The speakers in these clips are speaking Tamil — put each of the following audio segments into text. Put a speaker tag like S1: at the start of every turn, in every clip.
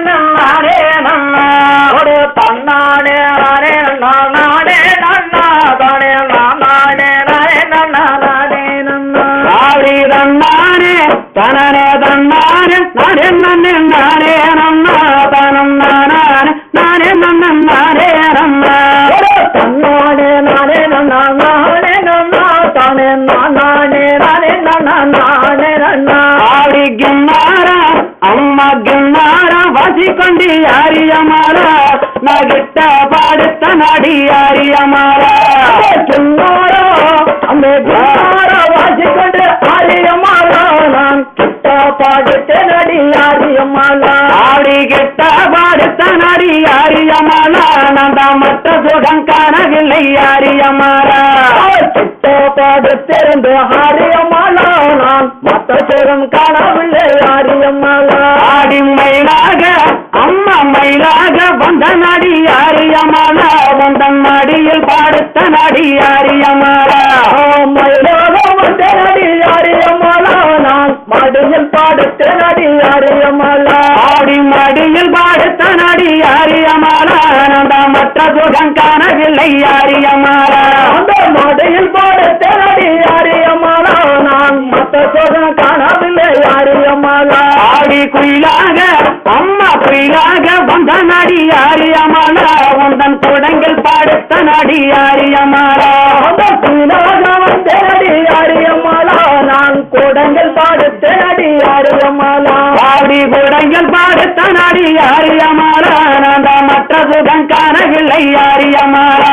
S1: நானே நன்னா ஒரு தன்னானே நானே நானே நன்னா தானே நானே நானே நன்னா நானே நன்னா ஆடி தன்னானே தனனே தன்னானே நானே நன்னே நானே நன்னா தானம் நானே நானே நன்னா நானே நன்னா ஒரு தன்னானே நானே நன்னா நானே நன்னா தானே நானே நானே நன்னா நானே நன்னா ஆடி ಗಿನ್ನಾರ ಅಮ್ಮ ಗಿನ್ನಾರ ವಾಸಿಕೊಂಡಿ ಯಾರಿಯಮಾರ ನಗಿಟ್ಟ ಪಾಡುತ್ತ ನಡಿ ಯಾರಿಯಮಾರ ಗಿನ್ನಾರ ಅಮ್ಮೆ ಗಿನ್ನಾರ ವಾಸಿಕೊಂಡೆ ಯಾರಿಯಮಾರ ನಾನ್ ಕಿಟ್ಟ ಪಾಡುತ್ತೆ ನಡಿ ಯಾರಿಯಮಾಲ ಆಡಿ ಗಿಟ್ಟ ಪಾಡುತ್ತ ನಡಿ ಯಾರಿಯಮಾಲ ನಂದ ಮಟ್ಟ ಸುಡಂಕಾನವಿಲ್ಲ ಯಾರಿಯಮಾರ ಕಿಟ್ಟ ಪಾಡುತ್ತಿருந்து ಹಾರಿಯಮಾಲ நான் மத்த சுகம் காணவில்லை யாரியம்மால ஆடி மயிலாக அம்மா மயிலாக வந்த நடி யாரியம்மால வந்தன் மடியில் பாடுத்த நடி யாரியம்மால மயிலாக வந்த நடி யாரியம்மால நான் மடியில் பாடுத்த நடி யாரியம்மால ஆடி மடியில் பாடுத்த நடி யாரியம்மால நந்த மற்ற சுகம் காணவில்லை யாரியம்மால அந்த மடியில் பாடுத்த நடி யாரியம்மால நான் மத்த சுகம் காணவில்லை யாரியம்மால ஆடி குயிலாக அம்மா குயிலாக வந்த நடி யாரியம்மால உந்தன் குடங்கள் பாடுத்த நடி யாரியம்மால அந்த குயிலாக வந்த நடி யாரியம்மால நான் குடங்கள் பாடுத்த நடி யாரியம்மால ஆடி குடங்கள் பாடுத்த நடி யாரியம்மால நந்த மற்ற சுகம் காணவில்லை யாரியம்மால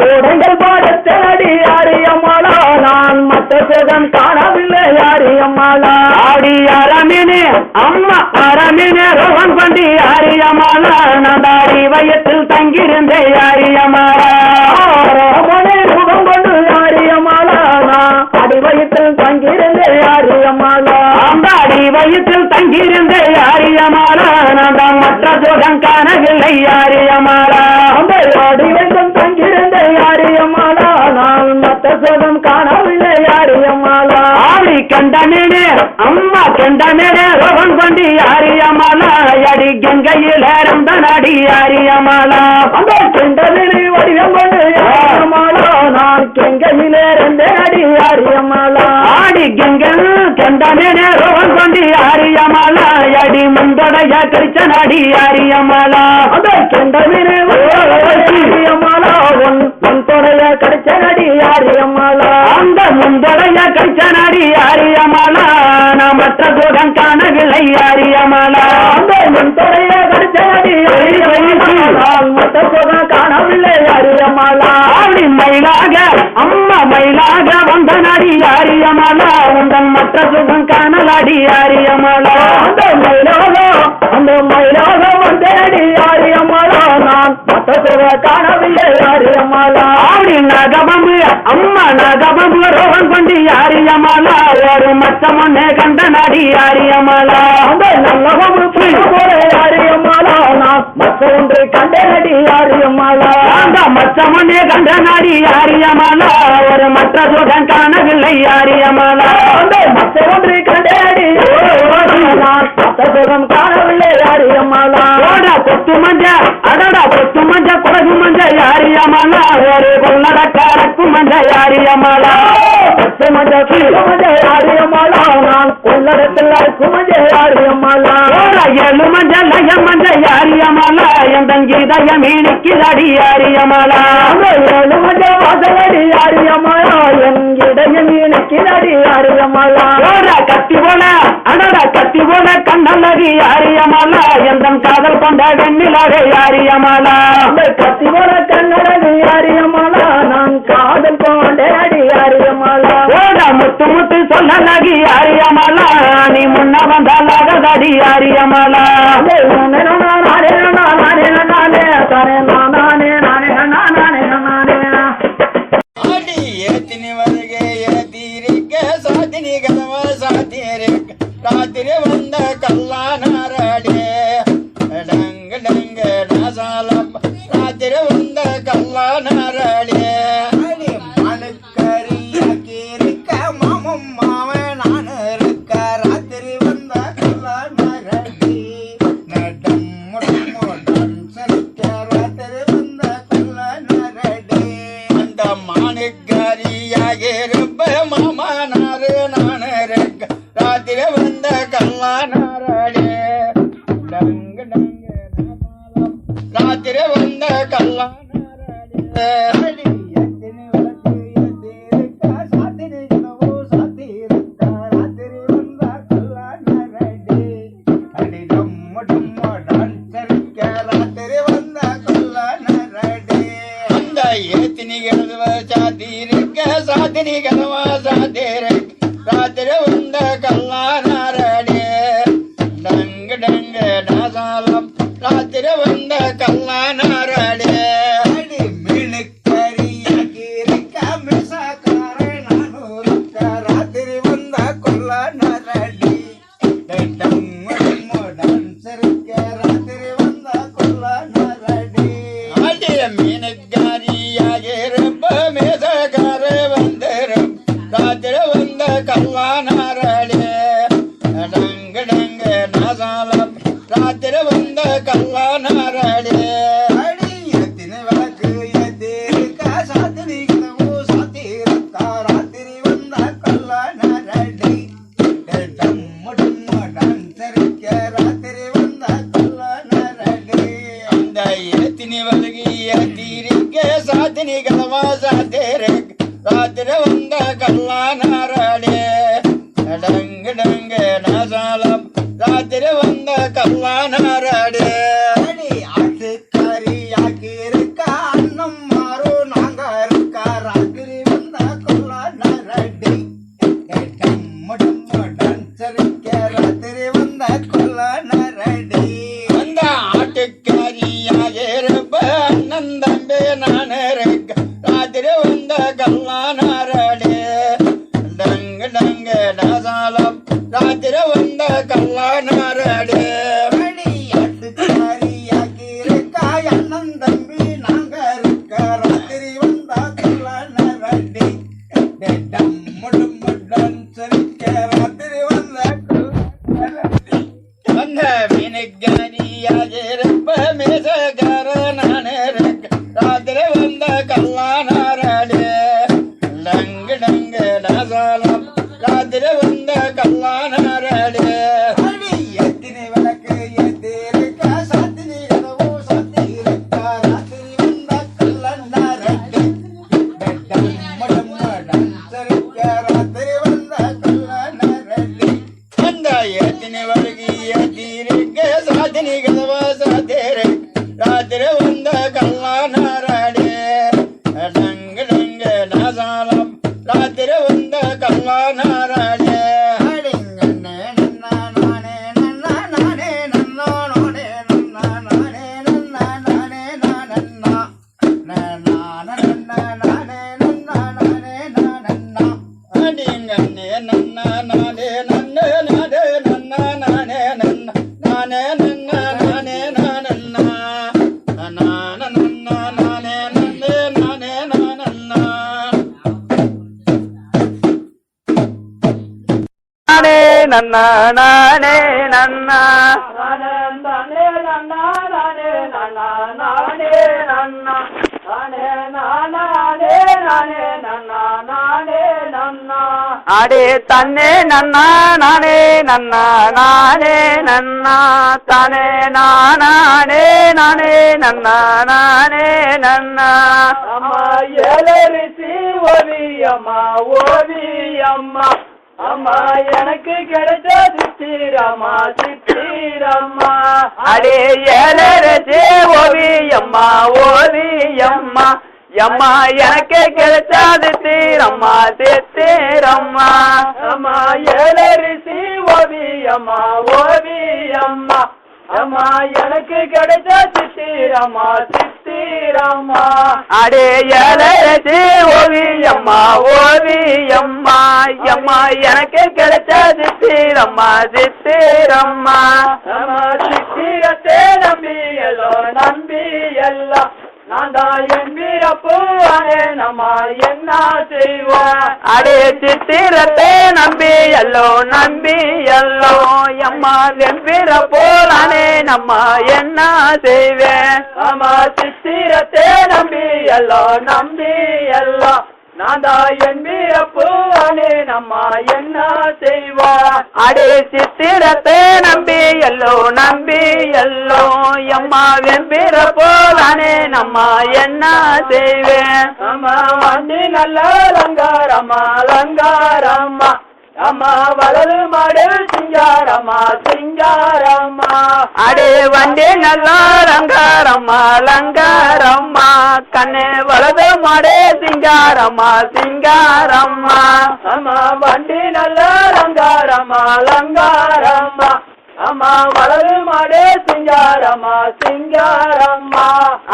S1: குடங்கள் பாடுத்த நடி யாரியம்மால நான் மற்ற சுகம் காணவில்லை யாரியம்மால ஆடி அரமினே அம்மா அரமினே ரோகன் கொண்டி யாரியம்மால நந்தாடி வயத்தில் தங்கியிருந்த யாரியம்மால ரமணே ரோகம் கொண்டு யாரியம்மால நான் அடி வயத்தில் தங்கியிருந்த யாரியம்மால அந்த அடி வயத்தில் தங்கியிருந்த யாரியம்மால நந்த மற்ற சுகம் காணவில்லை யாரியம்மால அந்த அடி வயத்தில் தங்கியிருந்த யாரியம்மால நான் மற்ற சுகம் காணவில்லை யாரியம்மால ஆடி கண்டனே அம்மா கண்டனே ரோகன் கொண்டி யாரியம்மால அடி கங்கையில் இறந்த நடி யாரியம்மால அந்த கண்டனே வடிவம் கொண்டு யாரியம்மால நான் கங்கையில் இறந்த நடி யாரியம்மால ஆடி கங்கல் கண்டனே ரோகன் கொண்டு யாரியம்மால அடி முந்தடைய கரிச்ச நடி யாரியம்மால அந்த கண்டனே யாரியம்மால முந்தடைய கரிச்ச நடி யாரியம்மால அந்த முந்தடைய கரிச்ச நடி யாரியம்மால நான் மற்ற சுகம் காணவில்லை யாரியம்மால அந்த முந்தடைய கரிச்ச நடி மற்ற சுகம் காணவில்லை யாரியம்மால ஆடி மயிலாக அம்மா மயிலாக வந்த நடி யாரியம்மால உந்தன் மற்ற சுகம் காணலாடி யாரியம்மால அந்த மயிலாக வந்த நடி யாரியம்மால நான் மற்ற சுகம் காணவில்லை யாரியம்மால ஆடி நகபம்பு அம்மா நகபம்பு ரோகன் கொண்டு யாரியம்மால ஒரு மச்சம் ஒன்னே கண்ட நடி யாரியம்மால அந்த நல்லபம்பு போல யாரியம்மால நான் மச்ச ஒன்று கண்ட நடி யாரியம்மால அந்த மச்சம் ஒன்னே கண்ட நடி யாரியம்மால ஒரு மற்ற சுகம் காணவில்லை யாரியம்மால அந்த மச்ச ஒன்று கண்ட நடி நான் மற்ற சுகம் காணவில்லை யாரியம்மால கொத்து மஞ்ச அடடா கொத்து மஞ்ச குடகு மஞ்ச யாரியம்மால ஒரு கொள்ளடக்காரக்கு மஞ்ச யாரியம்மால பச்சை மஞ்ச கீழ மஞ்ச யாரியம்மால நான் கொள்ளடத்தில் மஞ்ச யாரியம்மால ஏழு மஞ்ச லய மஞ்ச யாரியம்மால என் இதய மீனிக்கிறடி யாரியம்மால ஏழு மஞ்ச வாசலடி யாரியம்மால என் இதய மீனிக்கிறடி யாரியம்மால கத்தி போல அடடா கத்தி போல கண்ணல்லடி யாரியம்மால எந்தன் காதல் கொண்ட வெண்ணிலவே யாரியம்மால கத்தி போல கண்ணழகு யாரியம்மால நான் காதல் கொண்டடி யாரியம்மால முத்து முத்து சொல்லலகி யாரியம்மால நீ முன்ன வந்தாலடி யாரியம்மால
S2: ராத்திரி வந்த கல்லானாரடே டங்க டங்க நாசாலம் ராத்திரி வந்த கல்லானாரடே மனுக்கரிய கேரிக்க மாமம் மாவன் நான் இருக்க ராத்திரி வந்த கல்லானாரடே நடம் கல்லானாரே எத்தனை விளக்கு ஏத்திருக்கா சாத்திரி கனவு சாத்திருக்கா ராத்திரி வந்த கல்லானாரே அடி டம்ம டம்ம டான்சரிக்க ராத்திரி வந்த கல்லானாரே அந்த ஏத்தினி கனவு சாத்திருக்க சாத்திரி கனவு சாத்திருக்க ராத்திரி வந்த கல்லானாரே டங்க டங்க நாசாலம் ராத்திரி வந்த கல்லானாரே அடி மீனுக்கரியாக்கி இருக்க மிசாக்கார நானூருக்க ராத்திரி வந்த கொல்லானாரடி டான்சருக்க ராத்திரி வந்த கொல்லானாரடி அடி மீனுக்கரியாக இருப்ப மிசாக்கார வந்திரும் ராத்திரி வந்த கல்லானாரே டங்க டங்க நாசாலம் ராத்திரி வந்த கல்லானாரே அடி எத்தனை விளக்கு ஏத்திருக்கா சாத்திரி கனவு சாத்திருக்கா ராத்திரி வந்த கல்லானாரே டம்ம டம்ம டான்சரிக்க ராத்திரி வந்த கல்லானாரே அந்த ஏத்தினி விளக்கு ஏத்திருக்க சாத்தினி கனவா சாத்திருக்க ராத்திரி வந்த கல்லானாரே டங்க டங்க நாசாலம் ராத்திரி வந்த கல்லானாரே அடி ஆட்டுக்காரியாக்கி இருக்கா அண்ணம் மாறோ நாங்க இருக்கா ராத்திரி வந்த கல்லானாரே டம்ம டம்ம டான்சரிக்க ராத்திரி வந்த கல்லானாரே அந்த ஆட்டுக்காரியாக இருப்ப அண்ணன் தம்பி நான் இருக்க ராத்திரி வந்த கல்லானாரே டங்க டங்க நாசாலம் ராத்திரி வந்த கல்லானாரே அடி ஆட்டுக்காரியாக்கி இருக்கா அண்ணன் தம்பி நாங்க இருக்க ராத்திரி வந்த கல்லானாரே டம்ம டம்ம டான்சரிக்க ராத்திரி வந்த கல்லானாரே அந்த மீனுக்காரியாக இருப்ப மேசக்கார நான் இருக்க ராத்திரி வந்த கல்லானாரே டங்க டங்க நாசாலம் ராத்திரி வந்த கல்லானாரே அடி எத்தனை விளக்கு ஏத்திருக்கா சாத்திரி கனவு சாத்திருக்கா ராத்திரி வந்த கல்லானாரே டம்ம டம்ம டான்சரிக்க ராத்திரி வந்த கல்லானாரே அந்த ஏத்தினி விளக்கு ஏத்திருக்க சாத்திரி கனவு சாத்திருக்க ராத்திரி வந்த கல்லானாரே டங்க டங்க நாசாலம் ராத்திரி வந்த கல்லானாரே அடிங்கண்ணே நன்னா நானே நன்னா நானே நன்னா நானே நன்னா நானே நன்னா நானே நானன்னா நன்னா நன்னா நானே நன்னா நானே நானன்னா அடிங்கண்ணே நன்னா நானே நன்னா நானே நன்னா நானே நன்னா நானே நன்னா நானே நானன்னா நன்னா நன்னா நானே நன்னே நானே நானன்னா
S1: நானே நன்னா நானே நன்னா
S3: நானே நன்னா நானே நன்னா நானே நன்னா நானே நானே நானே நன்னா நானே நன்னா
S1: அடே தன்னே நன்னா நானே நன்னா நானே நன்னா தானே நானே நானே நன்னா நானே நன்னா
S3: அம்மா ஏலரிசி ஓவியம்மா ஓவியம்மா அம்மா எனக்கு கிடைச்ச சித்திரம்மா சித்திரம்மா
S1: அடே ஏலரசே ஓவியம்மா ஓவியம்மா எம்மா எனக்கு கிடைச்சாது தீரம்மா தீரம்மா
S3: அம்மா ஏலரிசி ஓவியம்மா ஓவியம்மா அம்மா எனக்கு கிடைச்ச சித்திரம்மா சித்திரம்மா
S1: அடே ஏலரசே ஓவியம்மா ஓவியம்மா எம்மா எனக்கு கிடைச்சது தீரம்மா தீரம்மா
S3: அம்மா சித்திரத்தை நம்பி எல்லாம் நான் தான் என் வீரப்பூவானே நம்ம என்ன செய்வோம்
S1: அடே சித்திரத்தை நம்பி எல்லோ எம்மா வெம்பிர போலானே நம்ம என்ன செய்வேன்
S3: அம்மா சித்திரத்தை நம்பி எல்லாம் நான் தான் என் வீரப்பூவானே நம்ம என்ன செய்வோம்
S1: அடே சித்திரத்தை நம்பி எல்லோ எம்மா வெம்பிர போலானே நம்ம என்ன செய்வேன்
S3: அம்மா வண்டி நல்ல அலங்காரம்மா அலங்காரம்மா அம்மா வலது மாடு சிங்காரம்மா சிங்காரம்மா
S1: அடே வண்டி நல்லா அலங்காரம்மா அலங்காரம்மா கண்ணே வலது மாடே சிங்காரம்மா சிங்காரம்மா
S3: அம்மா வண்டி நல்ல அலங்காரம்மா அலங்காரம்மா அம்மா வலது மாடு சிங்காரம்மா சிங்காரம்மா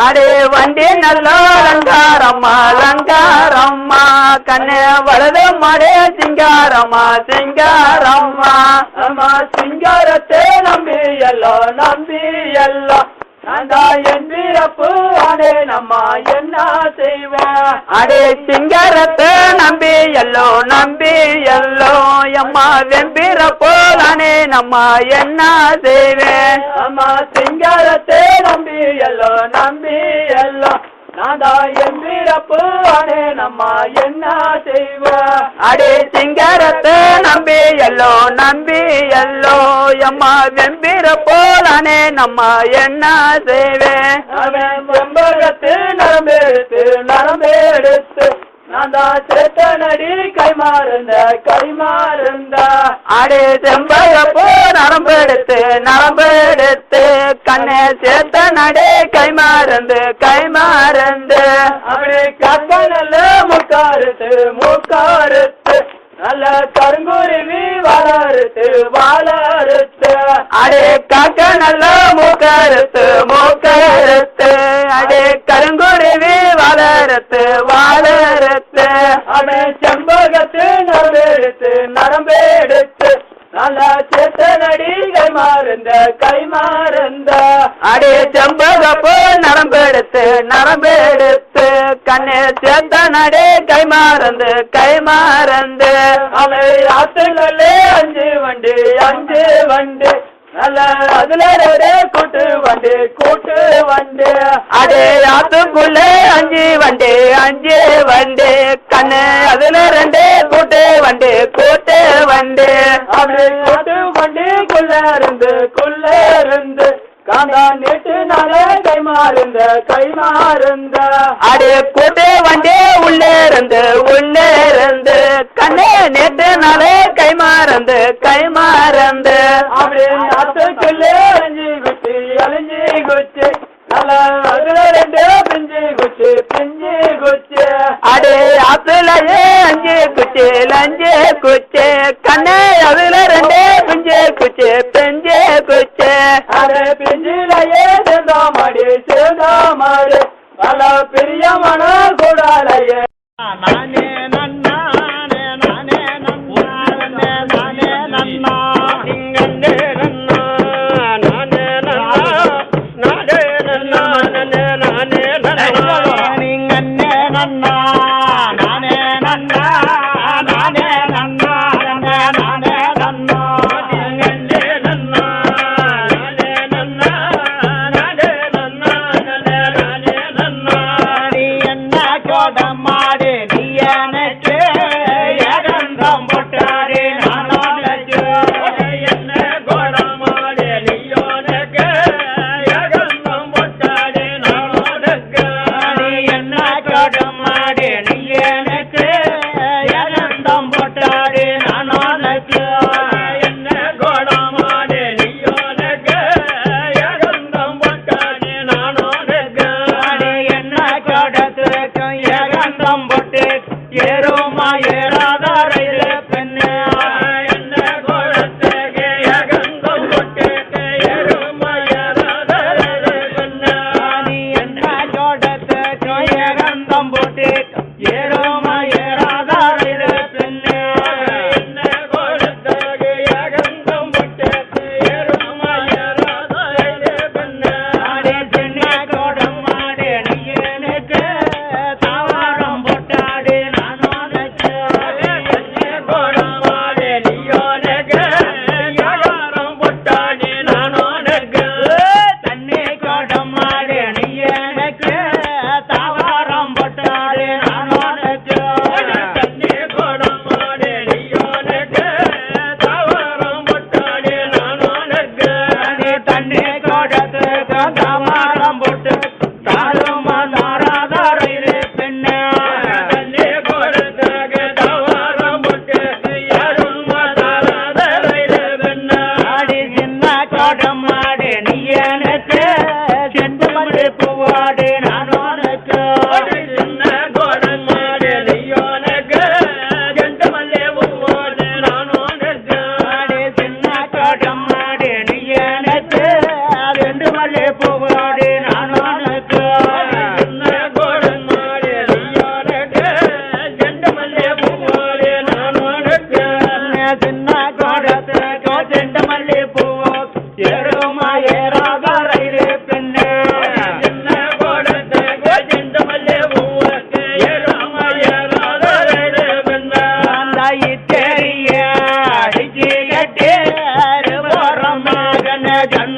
S1: அடே வண்டி நல்லா அலங்காரம்மா அலங்காரம்மா கண்ணே வலது மாடே சிங்காரம்மா சிங்காரம்மா
S3: அம்மா சிங்காரத்தை நம்பி எல்லாம் நான்தா என் வீரப்பு ஆனே நம்ம என்ன செய்வேன்
S1: அடே சிங்காரத்தை நம்பி எல்லோ எம்மா வெம்பிர போலானே நம்ம என்ன செய்வேன்
S3: அம்மா சிங்காரத்தை நம்பி எல்லாம் நான்தா என் வீரப்பு ஆனே நம்ம என்ன செய்வேன்
S1: அடே சிங்காரத்தை நம்பி எல்லோ எம்மா வெம்பிர போலானே நம்ம என்ன செய்வேன்
S3: அவன் வெம்பகத்து நரம்பெடுத்து நான் தான் சேத்த நடி கைமாறுந்த
S1: அடே செம்பக போ நரம்பெடுத்து கண்ணே சேர்த்த நடே கைமாறந்து
S3: அப்படி கக்க நல்ல மூக்காருத்து நல்ல கருங்குருவி வளருத்து
S1: அடே காக்க நல்ல மூக்கருத்து அடே கருங்குருவி வளருத்து
S3: அவன் செம்பகத்து நரம்பெடுத்து நல்லா சேத்த நடி கைமாறுந்த
S1: அடே செம்பக போ நரம்பெடுத்து கண்ணே சேர்த்த நடே கைமாறந்து
S3: அவை ஆத்துங்களே அஞ்சு வண்டி நல்ல அதுல கூட்டு வண்டி
S1: அடே ஆத்துக்குள்ளே அஞ்சு வண்டி கண்ணு அதுல ரெண்டு கூட்டு வண்டி
S3: அப்படி கூட்டு வண்டிக்குள்ள இருந்து காந்தா நேற்று நாள கைமாறுந்த
S1: அடே கூட்டு வண்டி உள்ளே இருந்து கண்ணே நேற்று நாளே கைமாறந்து
S3: அப்படி நாத்துக்குள்ளே அழிஞ்சி குச்சி நல்ல அதுல ரெண்டு பிஞ்சு குச்சி
S1: அடே அதுலயே அஞ்சு குச்சி கண்ணே அதுல ரெண்டு பிஞ்சு குச்சி
S3: அதே பிஞ்சிலையே சேர்ந்தாமாடி நல்ல பிரியமான கூடாலையே
S2: நானே நன்னா இங்கன்னே நன்னா நானே
S3: தண்ணி கோடத்து தாமாரம் போட்டு தாருமா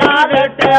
S1: ஜன்னாதட்டு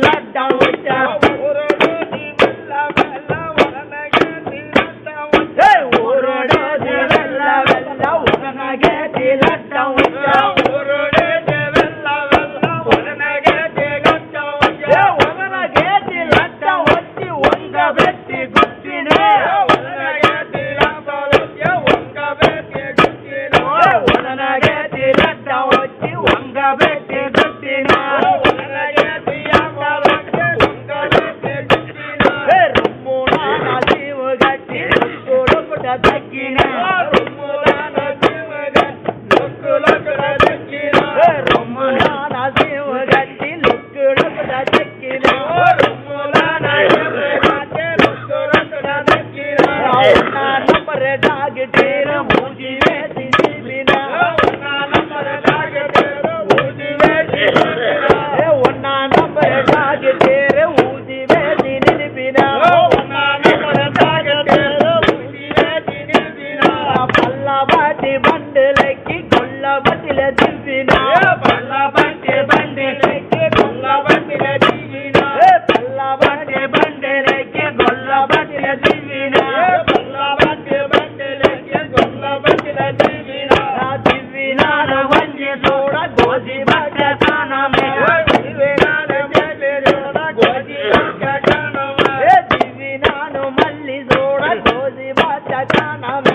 S1: లడ్డం వచ్చా
S2: ఊరడోది వెళ్ళ వెళ్ళ వదనగేటి లడ్డం వచ్చా
S1: ఊరడోది వెళ్ళ వెళ్ళ వదనగేటి లడ్డం వచ్చా
S2: ఊరడోది వెళ్ళ వెళ్ళ వదనగేటి లడ్డం వచ్చా
S1: వదనగేటి లడ్డం వచ్చి వంగబెట్టి గుచ్చినే
S2: వదనగేటి లడ్డం వచ్చా వంగబెట్టి గుచ్చినా
S1: వదనగేటి లడ్డం వచ్చి వంగబెట్టి గుచ్చినా
S2: వదనగేటి అమ్మలకే వంగబెట్టి గుచ్చినా
S1: రొమ్మున జీవు గట్టి కొడుకుట తగ్గినా
S2: రొమ్ములాన జీవగా నొక్కులకుడ దక్కినా
S1: రొమ్మున జీవు గట్టి లుక్కుడుకుట తగ్గినా
S2: రొమ్ములాన జీవగా నొక్కులకుడ దక్కినా
S1: నంబర్ డాగిటీర మూజి వేసి నిలిపినా
S2: నంబర్ తాగేరు ఊది వేసి
S1: ఉన్న నంబర్ డాగిటీర ఊజి వేసి నిలిపినా
S2: నంబర్ తాగేరు ఊది వేసి నిలిపినా
S1: పల్లబాటి బండులెక్కి గొల్లబట్టిల దివ్వినా
S2: పల్లబట్టి బండిలెక్కి గొల్లబట్టిల దిగినా
S1: పల్లబాటి బండులెక్కి గొల్లబట్టిల దివ్వినా
S2: పల్లబట్టి బండిలెక్కి గొల్లబట్టిల దిగినా
S1: దివ్వినాను వంచి చూడ గోజి బట్ట తానమే దివ్వినాను మళ్ళీ చూడ గోజి బట్ట తానమే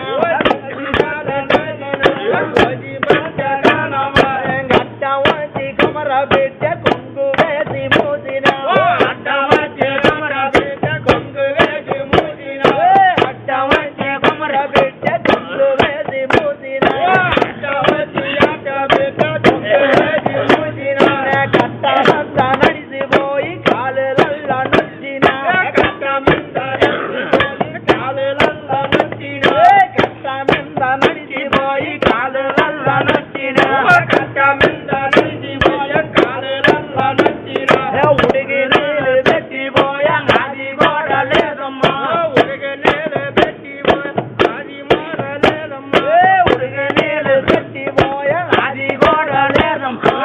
S1: గట్ట వంచి కమర బిడ్డ కొంగు వేసి మోసినా గట్ట వంచి కమర బిడ్డ కొంగు వేసి మోసినా కట్టనంత నడిసిపోయి కాలులల్ల నొచ్చినా కట్ట మీద నడిసిపోయి కాలులల్ల నొచ్చినా ఉడిగి నీళ్ళు పెట్టిపోయ అది కూడా లేదమ్మా ఉడిగి నీళ్ళు పెట్టిపోయ అది కూడా లేదమ్మా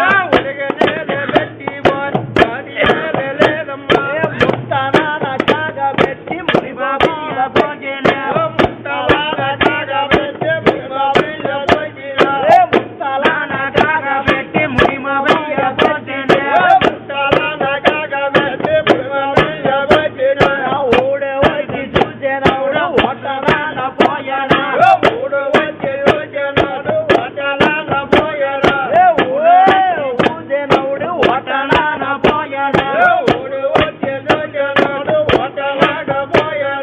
S1: ముత్తనాన కాగబెట్టి మునిబాబీల భోజనే ముత్తలాన కాగబెట్టి మునిబాబీల భోజనే ఊడే వచ్చి చూసేనవుడు ఓటనాన పోయనా ఊసేనవుడు ఓటనాన పోయనా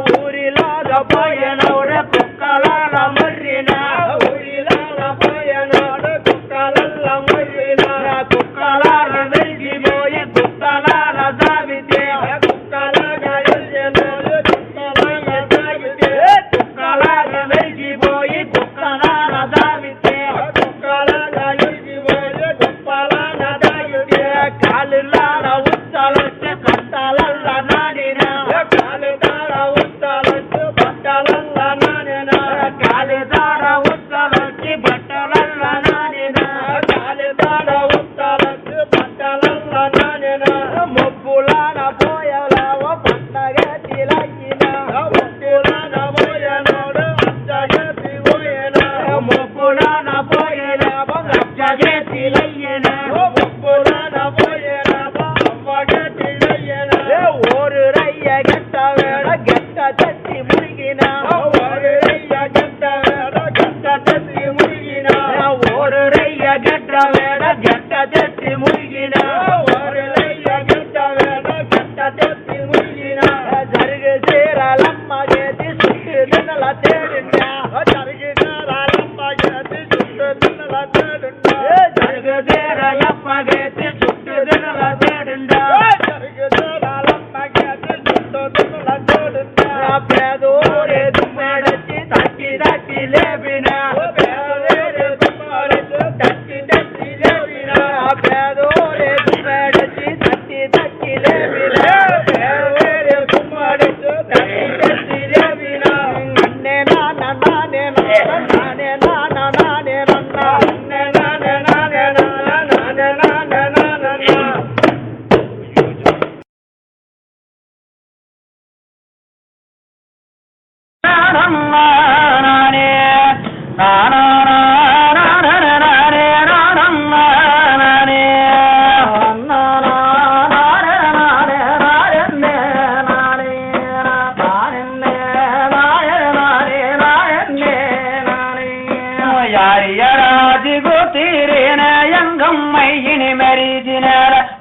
S1: ఊరిలాగా పోయేనవుడు కుక్కలల్ల మొర్రినా ఊరిలాగా పోయేనవుడు కుక్కలల్ల మొర్రినా కుక్కలాల వెలిగిపోయి కుక్కలాల దావితే కుక్కలాల వెలిగిపోయి కుక్కలాల దావితే కాలులాల ఉత్తలొచ్చి కట్టాలల్ల నాడినా కాలిదార ఉత్తలొచ్చి బట్టలల్ల నాడినా మొబ్బులాన పోయలావ పండగ తిలయ్యినా మొబ్బులాన పోయలావ గజ్జగే తిలయ్యినా ఓరు రయ్య గట్ట వేడ గట్ట చచ్చి మురిగినా ఓరు రయ్య గట్ట వేడ గట్ట చచ్చి మురిగినా జరిగి చీరలమ్మ గేతి సుట్టు దినల తేడుండా జరిగి చీరలమ్మ గేతి సుట్టు దినల తేడుండా పేదోరే దుమ్మేడచ్చి తట్టి తట్టి లేపినా పేదోరే దుమ్మేడచ్చి తట్టి తట్టి లేపినా అన్నే నాన్న నానే நானே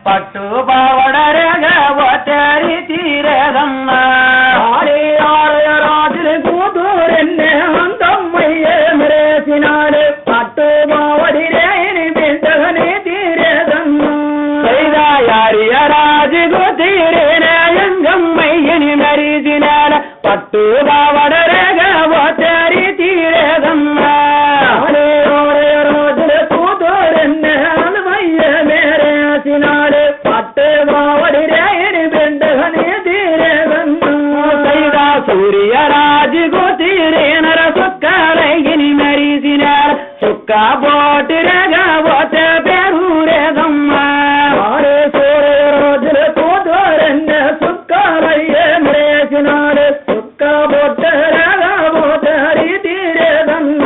S1: பட்டு பாவடரக ஒத்தரி தீரதம்ம ராஜில் கூத்தூர் என்ன அந்தம்மையே மரேசினாரு பட்டு பாவடிரே பெண்டகனே தீரதம்ம செய்தாயாரிய ராஜு கூத்தீரேன எங்கம்மையினி மரீசினால பட்டு பாவடரக ஒத்தரி தீரதம்ம சூரிய ராஜு கோத்தீரே நர சொக்கலையினி மரிசினார் சுக்கா போட்டு ரக போத்த பேரூரேதம்ம சூரிய ராஜுல கோத்தோரன்ன சுக்கலையே மரேசினார் சுக்கா போட்டு ரக போத்த ரீதிரேதம்ம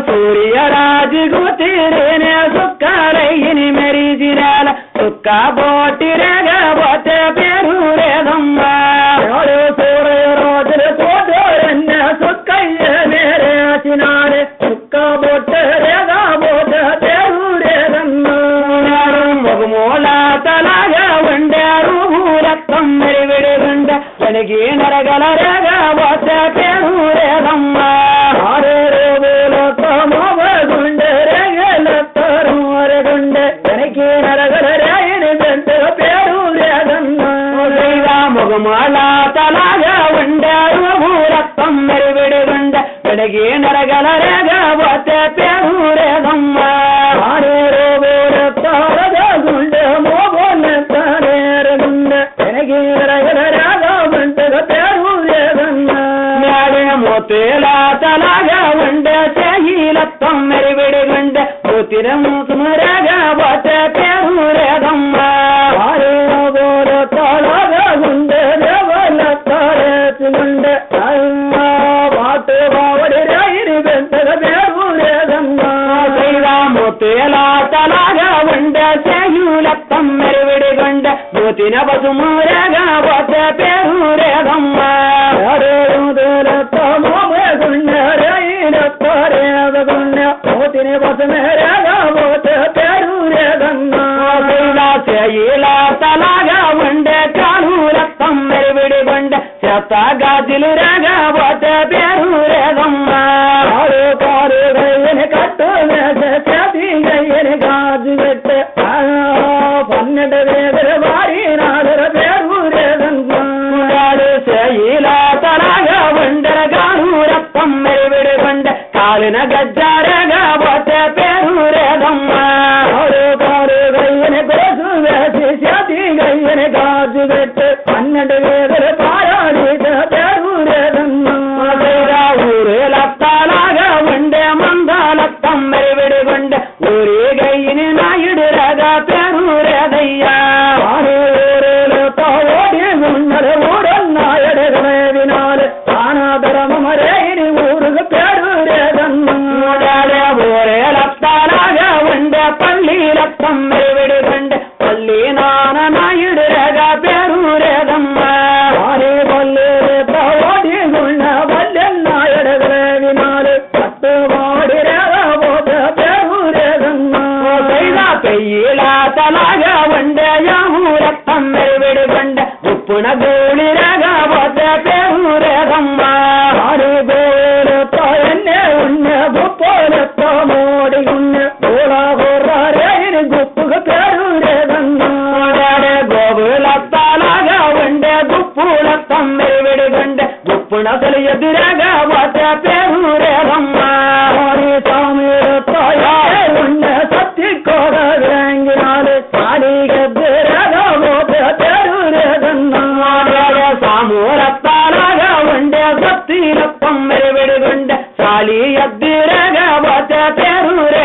S1: சூரிய ராஜு கோத்தீரே சுக்கலையினி மரிசினார் சுக்கா போட்டு ரக போத்த பேரூரேதம்ம ನರಗಲರಗ ವಸ ಪೇರೂರದಮ್ಮ ಗುಂಡ ರಗಲತ್ತರೂರಗುಂಡ ನನಗೆ ನರಗಲರಾಯಣ ಗಂಡ ಪೇರೂರದಮ್ಮ ಮುಗಮಾಲ ತಲಾಗ ಉಂಡೂರತ್ತಂ ಮೆರಿಬಿಡುಗುಂಡ ನನಗೆ ನರಗಲರಗ ವಸ ಪೇರೂರದಮ್ಮ ಗುಂಡ ಮೋಬೋಲತ್ತರೇರಗುಂಡ ನನಗೆ ನರಗಲರಾಗ மோத்தேலா தலாக உண்ட சேயிலத்தம் மெரிவிடுகுண்ட புத்திரம் சுமரக பாத்த பேரூரதம்ம தலாக குண்ட தேவலத்தாரத்துகுண்ட பாட்டு பாவடி ராயிரு வெந்தக பேரூரதம்ம மோத்தேலா தலாக உண்ட சேயிலத்தம் மெரிவிடுகுண்ட புத்திர பசுமரக பாத்த பேரூரதம்ம తలాగ ఉండ కానూరత్తం మెరివిడిగొండ చెత్తగాజులు రగబోత పేరూరదమ్మ కారు గయ్యని కట్టు చేతి గయ్యని గాజు పెట్టే 12 వేదర వారి నాదర పేరూరదమ్మ తలాగ ఉండర కానూరత్తం మెరివిడిగొండ కాలిన గజ్జారగ పోత పేరూరదమ్మ గాజు పెట్ట 12 వేదర పారాడీత పేరూరదమ్మ ఊరేలత్తాలాగా ఉండే మందాలత్తం మెరివిడిగొండ ఊరి గయ్యని నాయుడు రగా పేరూరదయ్యా ఊరేలతో ఓడి గుండెల ఊరన్నాయడగమే వినాలి ఆనాదరమ మరేని ఊరుకు పేరూరదమ్మ ఊరేలత్తాలాగా ఉండే పల్లీలత్తం మెరివిడిగొండ పల్లి నాన నాయుడు రగా పేరూరదమ్మ ఓడి గుండ బల్లెన్నాయడగలే వినాలి పట్టు వాడి రగబోత పేరూరదమ్మ పెయ్యిల తలాగా ఉండే యామూరత్తం మెరివిడిగొండ ఉప్పున గోళి రగబోత పేరూరదమ్మ గోలతో ఎన్నే ఉన్న గుప్పోలతో మోడి ఉన్న గోళాగోర్రారేని గుప్పుకు పేరూరదమ్మ గోగులత్తాలాగా ఉండే గుప్పులత్తం మెరివిడిగొండ గుప్పునసలు ఎదురగా పోత పేరూరదమ్మ స్వామితో ఉన్న సత్తికోగ వేంగినాలు సాడిగెదురగా పోత పేరూరదమ్మ సామూరత్తాలాగా ఉండే సత్తిలత్తం మెరివిడిగొండ సాలి ఎద్దురగా పోత పేరూర